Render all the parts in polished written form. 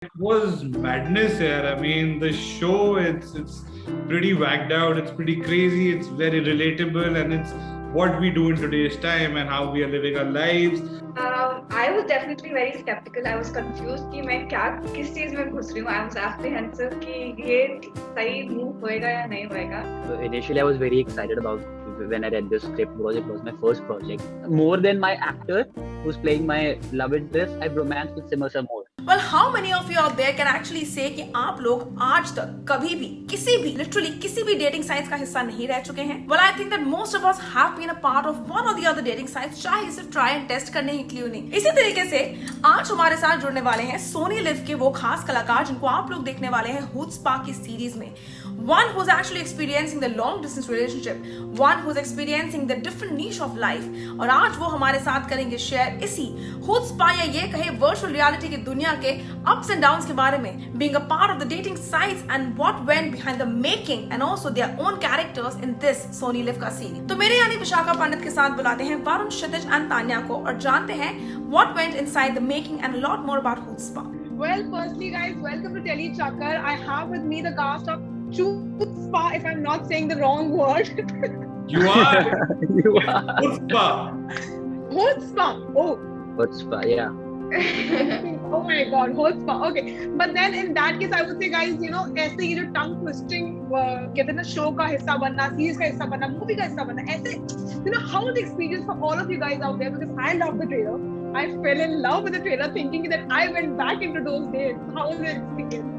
It was madness here. I mean, the show it's pretty whacked out. It's pretty crazy. It's very relatable, and it's what we do in today's time and how we are living our lives. I was definitely very skeptical. I was confused कि मैं क्या किस चीज में घुस रही हूँ. I was apprehensive कि ये सही move होएगा या नहीं होएगा. Initially, I was very excited about when I read this script because it was my first project. More than my actor who's playing my love interest, I've romanced with Simmersa more. Well, how many of you out there can actually say कि आप लोग आज तक कभी भी किसी भी literally किसी भी dating sites का हिस्सा नहीं रह चुके हैं? Well, I think that most of us have been a part of one or the other dating sites, चाहे सिर्फ try and test करने के लिए नहीं. इसी तरीके से आज हमारे साथ जुड़ने वाले हैं सोनी लिव के वो खास कलाकार जिनको आप लोग देखने वाले हैं Chutzpah की सीरीज में. One who's actually experiencing the long distance relationship, one who's experiencing the different niche of life. और आज वो हमारे साथ करेंगे शेयर इसी Chutzpah या ये कहे वर्चुअल रियलिटी की दुनिया के ups and downs के बारे में, being a part of the dating sites and what went behind the making and also their own characters in this Sony Live का सीरीज. तो मेरे यानी विशाखा पंडित के साथ बुलाते हैं वरुण, क्षितिज and तान्या को और जानते हैं what went inside the making and a lot more about Chutzpah. Well, firstly, guys, welcome to Tele Chakar. I have with me the cast of Chutzpah, if I'm not saying the wrong word. You are. You are. Chutzpah. Chutzpah. Oh. Chutzpah, yeah. Oh my God, Chutzpah. Okay, but then in that case, I would say, guys, you know, ऐसे ये जो tongue twisting, कहते हैं ना, show का हिस्सा बनना, series का हिस्सा बनना, movie का हिस्सा बनना, ऐसे, you know, how was the experience for all of you guys out there? Because I love the trailer. I fell in love with the trailer, thinking that I went back into those days. How was your experience?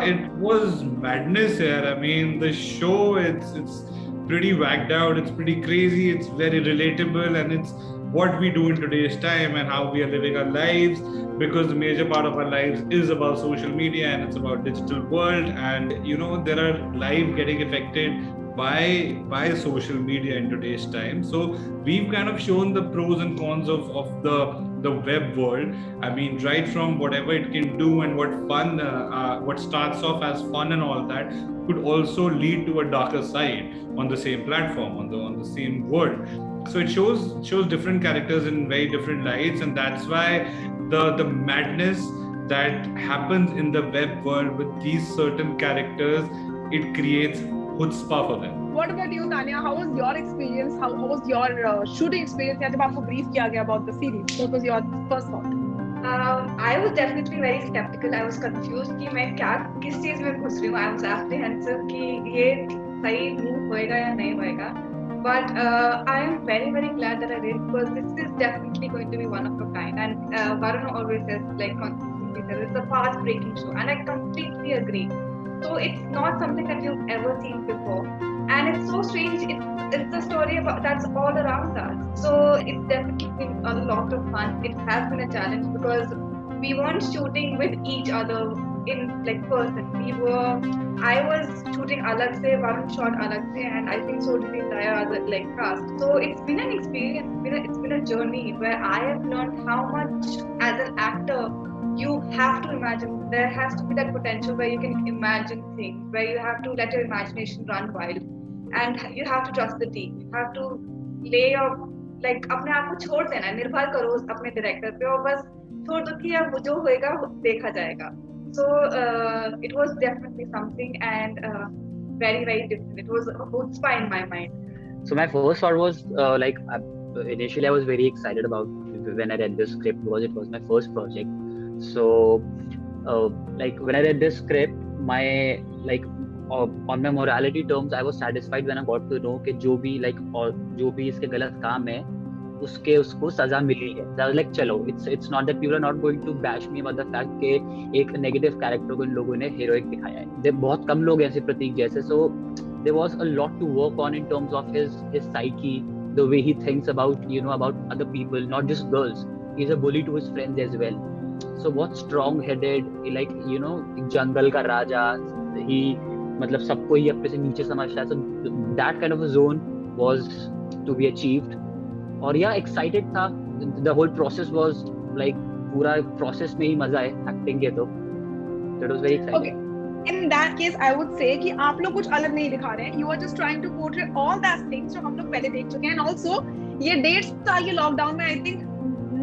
It was madness here. I mean, the show it's pretty whacked out. It's pretty crazy. It's very relatable, and it's what we do in today's time and how we are living our lives, because the major part of our lives is about social media and it's about digital world, and you know there are lives getting affected by social media in today's time. So we've kind of shown the pros and cons of the web world. I mean, right from whatever it can do and what starts off as fun and all that could also lead to a darker side on the same platform, on the same world. So it shows different characters in very different lights, and that's why the madness that happens in the web world with these certain characters, it creates chutzpah for them. What about you, Tanya? How was your experience? How was your shooting experience? या जब आपको brief किया गया about the series, what was your first thought? I was definitely very skeptical. I was confused कि मैं क्या किस चीज में घुस रही हूँ. I was apprehensive कि ये सही move होएगा या नहीं होएगा. But I am very glad that I did, because this is definitely going to be one of a kind. And Varun always says, like consistently says, it's a path-breaking show, and I completely agree. So it's not something that you've ever seen before, and it's so strange. It's a story about that's all around us. So it's definitely been a lot of fun. It has been a challenge because we weren't shooting with each other in like person. I was shooting alag se, Varun shot alag se, and I think so did the entire other like cast. So it's been an experience. It's been a journey where I have learned how much as an actor you have to imagine. There has to be that potential where you can imagine things, where you have to let your imagination run wild, and you have to trust the team. You have to lay your like अपने आप को छोड़ देना, निर्भर करो अपने director पे और बस छोड़ दो कि अब जो होएगा देखा जाएगा. So it was definitely something, and very different. It was a chutzpah in my mind. So my first thought was initially I was very excited about when I read this script because it was my first project. So when I read this script, my on my morality terms, I was satisfied when I got to know कि जो भी इसके गलत काम है उसको सजा मिली है. So I was like, चलो, it's not that people are not going to bash me about the fact कि एक negative character को इन लोगों ने heroic दिखाया है. बहुत कम लोग ऐसे प्रतीक जैसे. So there was a lot to work on in terms of his psyche, the way he thinks about other people, not just girls. He's a bully to his friends as well. So what strong-headed, जंगल का राजा, he मतलब सबको ही अपने से नीचे समझता है. So that kind of a zone was to be achieved. और excited था. The whole process was like पूरा process में ही मजा है acting के तो. So it was very exciting. Okay. In that case, I would say कि आप लोग कुछ अलग नहीं दिखा रहे हैं. You are just trying to portray all that things जो हम लोग पहले देख चुके हैं. And also ये 1.5 साल के लॉकडाउन में I think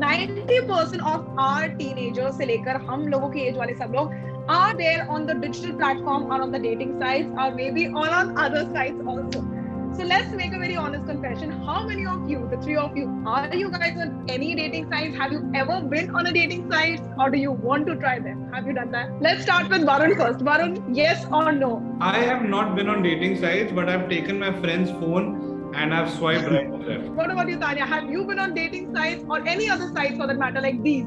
90% of our teenagers से लेकर हम लोगों की एज वाले सब लोग are there on the digital platform or on the dating sites or maybe on other sites also. So let's make a very honest confession. How many of you, the three of you, are you guys on any dating sites? Have you ever been on a dating site or do you want to try them? Have you done that? Let's start with Varun first. Varun, yes or no? I have not been on dating sites, but I've taken my friend's phone and I've swiped right to left. What about you, Tanya? Have you been on dating sites or any other sites for that matter like these?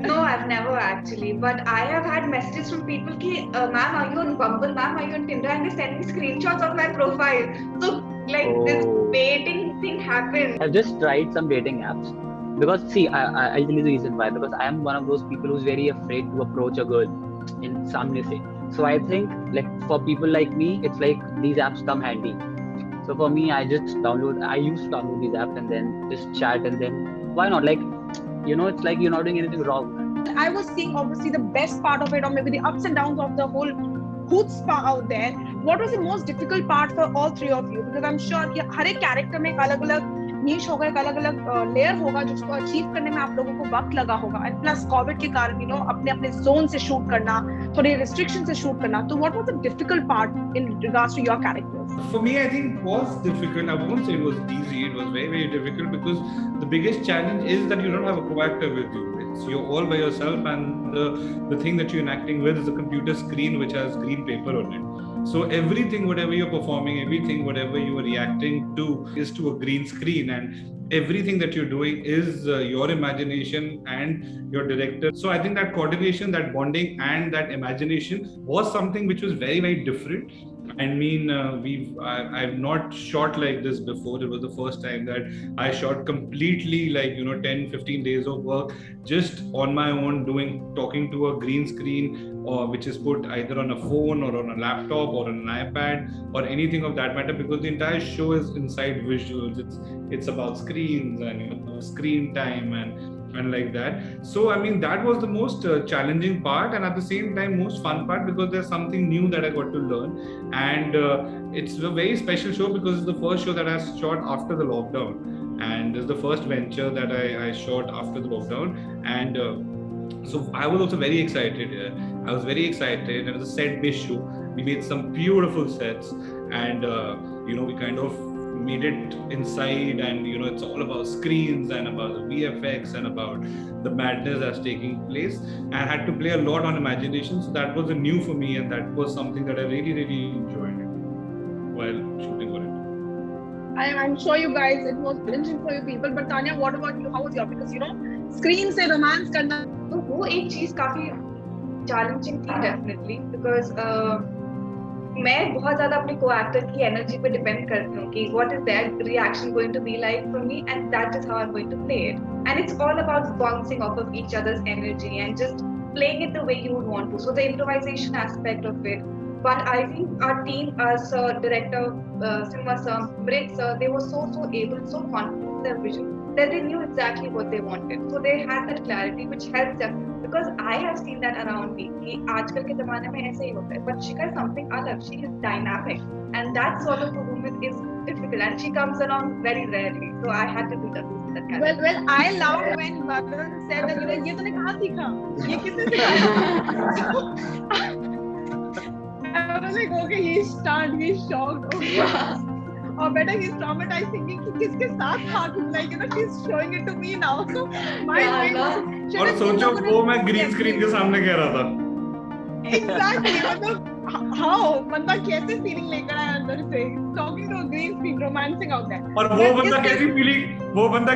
No, I've never actually, but I have had messages from people ki, ma'am, are you on Bumble? Ma'am, are you on Tinder? And they send me screenshots of my profile. So like this dating thing happens. I've just tried some dating apps because see, I'll tell you the reason why. Because I am one of those people who's very afraid to approach a girl in samne se. So I think like for people like me, it's like these apps come handy. So for me, I used to download these apps and then just chat and then why not? Like, you know, it's like you're not doing anything wrong. I was seeing obviously the best part of it, or maybe the ups and downs of the whole Chutzpah out there. What was the most difficult part for all three of you? Because I'm sure कि हर एक character में एक अलग-अलग niche होगा, एक अलग-अलग layer होगा जिसको achieve करने में आप लोगों को वक्त लगा होगा. And plus COVID के कारण, you know, अपने zone से shoot करना, थोड़े restrictions से shoot करना. So what was the difficult part in regards to your characters? For me, I think it was difficult. I won't say it was easy. It was very, very difficult because the biggest challenge is that you don't have a co-actor with you. You're all by yourself, and the thing that you're enacting with is a computer screen which has green paper on it. So everything, whatever you're performing, everything, whatever you are reacting to is to a green screen, and everything that you're doing is your imagination and your director. So I think that coordination, that bonding and that imagination was something which was very, very different. I mean, I've not shot like this before. It was the first time that I shot completely like, 10, 15 days of work just on my own, talking to a green screen, or which is put either on a phone or on a laptop or on an iPad or anything of that matter, because the entire show is inside visuals. It's about screens and screen time and like that. So I mean, that was the most challenging part, and at the same time most fun part, because there's something new that I got to learn, and it's a very special show because it's the first show that I shot after the lockdown, and it's the first venture that I shot after the lockdown, and so I was also very excited. I was very excited. It was a set-based show. We made some beautiful sets, and we kind of made it inside, and it's all about screens and about the VFX and about the madness that's taking place. And I had to play a lot on imagination, so that was new for me, and that was something that I really, really enjoyed while shooting for it. I'm sure you guys, it was challenging for you people, but Tanya, what about you? How was your? Because screen से romance करना, तो वो एक चीज काफी challenging थी definitely, because मैं बहुत ज़्यादा अपने co-actor की energy पे depend करती हूँ कि what is their reaction going to be like for me, and that is how I'm going to play it. And it's all about bouncing off of each other's energy and just playing it the way you would want to. So the improvisation aspect of it. But I think our team, sir, director, Simba sir, Mrit sir, they were so able, so confident in their vision that they knew exactly what they wanted. So they had that clarity, which helped them. Because I have seen that around me. कि आजकल के ज़माने में ऐसे ही होता है. But Shika is something अलग. She is dynamic, and that sort of a woman is difficult, and she comes along very rarely. So I had to do that character. Well, I love when Varun said that ये तूने कहाँ सीखा? ये किसने सिखाया? I was like, okay, he's stunned, he's shocked. Okay. Or better, he's traumatized, thinking कि किसके साथ था? Like, she's showing it to me now. So my mind was. और सोचो वो मैं green screen के सामने कह रहा था. Exactly. मतलब how बंदा कैसे feeling लेकर आया अंदर से? Talking to a green screen, romancing out there. और वो बंदा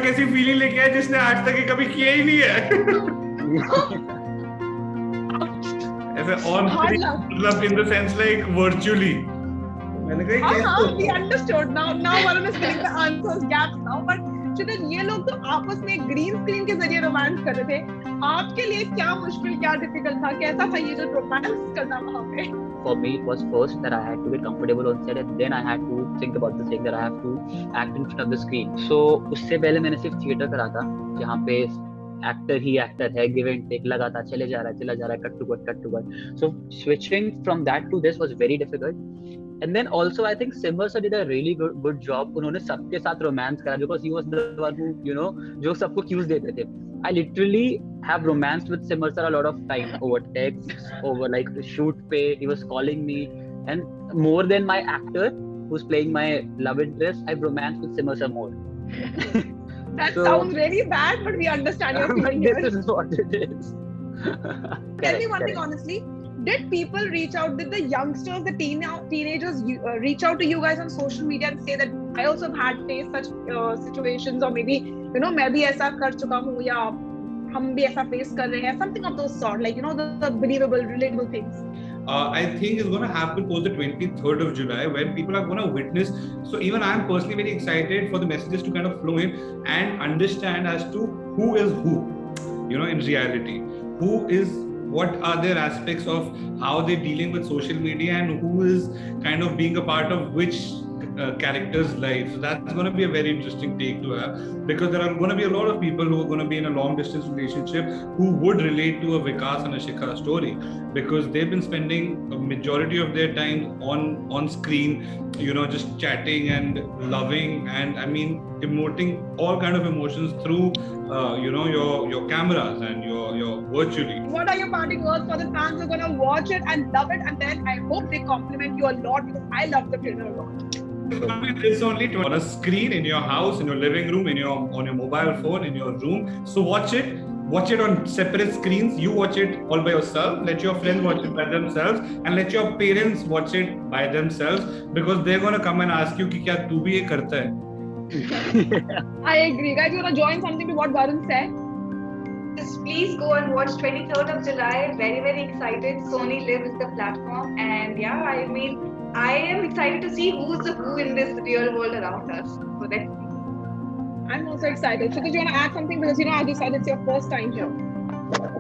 कैसी feeling लेके आया जिसने आज तक ये कभी किया ही नहीं है. ऐसे on screen, मतलब in the sense like virtually. We understood. Now Varun is filling the answers, gaps now. But Kshitj, ये लोग तो आपस में green screen के जरिए रोमांस कर रहे थे. आपके लिए क्या मुश्किल, क्या difficult था? कैसा था ये जो रोमांस करना वहाँ पे? For me, it was first that I had to get comfortable on set, and then I had to think about the thing that I have to act in front of the screen. So उससे पहले मैंने सिर्फ theatre करा था, जहाँ पे actor ही actor है, गिव एंड टेक लगा था, चला जा रहा है, cut to cut. So switching from that to this was very difficult. And then also I think Simba sir did a really good job. उन्होंने सबके साथ romance करा, because he was the one who, जो सबको cues देते थे. I literally have romanced with Simar sir a lot of time over texts, over like shoot pay. He was calling me, and more than my actor who's playing my love interest, I've romanced with Simar sir more. That So- sounds really bad, but we understand your But feeling this here. is what it is. Tell me one thing honestly. Did people reach out? Did the youngsters, the teenagers reach out to you guys on social media and say that I also have had faced such situations, or maybe मैं भी ऐसा कर चुका हूँ, या हम भी ऐसा face कर रहे हैं, something of those sort, like the believable, relatable things. I think is going to happen post the 23rd of July, when people are going to witness. So even I'm personally very excited for the messages to kind of flow in and understand as to who is who, in reality. Who is, what are their aspects of how they're dealing with social media, and who is kind of being a part of which character's life. So that's going to be a very interesting take to have, because there are going to be a lot of people who are going to be in a long distance relationship who would relate to a Vikas and a Shikha story, because they've been spending a majority of their time on screen, just chatting and loving, and I mean emoting all kind of emotions through your cameras and your virtually. What are your parting words for the fans who are gonna watch it and love it, and then I hope they compliment you a lot, because I love the trailer a lot. It's going to be this only on a screen in your house, in your living room, on your mobile phone, in your room. So watch it on separate screens. You watch it all by yourself. Let your friends watch it by themselves, and let your parents watch it by themselves, because they're going to come and ask you कि क्या तू भी ये करता है? I agree, guys. You wanna join something to what Varun said? Just please go and watch 23rd of July. Very, very excited. Sony Live is the platform. And yeah, I mean, I am excited to see who's the who in this real world around us. So let's see. I'm also excited. So, do you wanna add something? Because as you said, it's your first time here.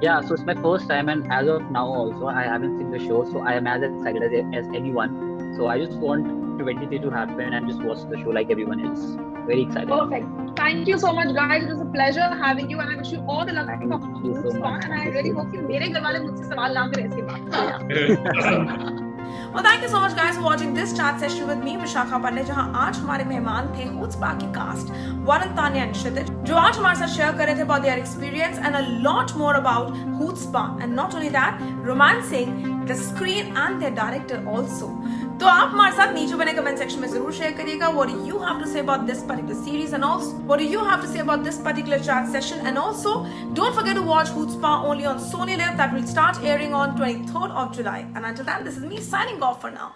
Yeah, so it's my first time, and as of now also I haven't seen the show, so I am as excited as anyone. So I just want 23 to happen and just watch the show like everyone else. Very excited. Perfect. Thank you so much, guys. It was a pleasure having you, and I wish you all the luck for Thank you so Chutzpah. much. And I Thank you really so hope कि मेरे घर वाले मुझसे सवाल ना करें इसके बाद. Well, thank you so much guys for watching this chat session with me, Vishakha Pandey, जहां आज हमारे मेहमान थे Chutzpah की cast Varun, Tanya and Kshitj, जो आज हमारे साथ शेयर कर रहे थे about their experience and a lot more about Chutzpah, and not only that, romancing the screen and their director also. तो आप हमारे साथ नीचे बने कमेंट सेक्शन में जरूर शेयर करिएगा what do you have to say about this particular series, and also what do you have to say about this particular chat session, and also don't forget to watch Chutzpah only on Sony Live. That will start airing on 23rd of July, and until then, this is me signing off for now.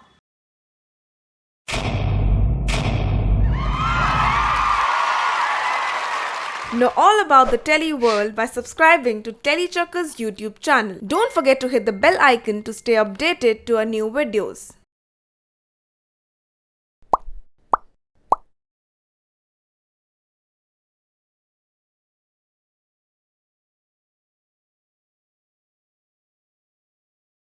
Know all about the Telly world by subscribing to Telly Chakka's YouTube channel. Don't forget to hit the bell icon to stay updated to our new videos.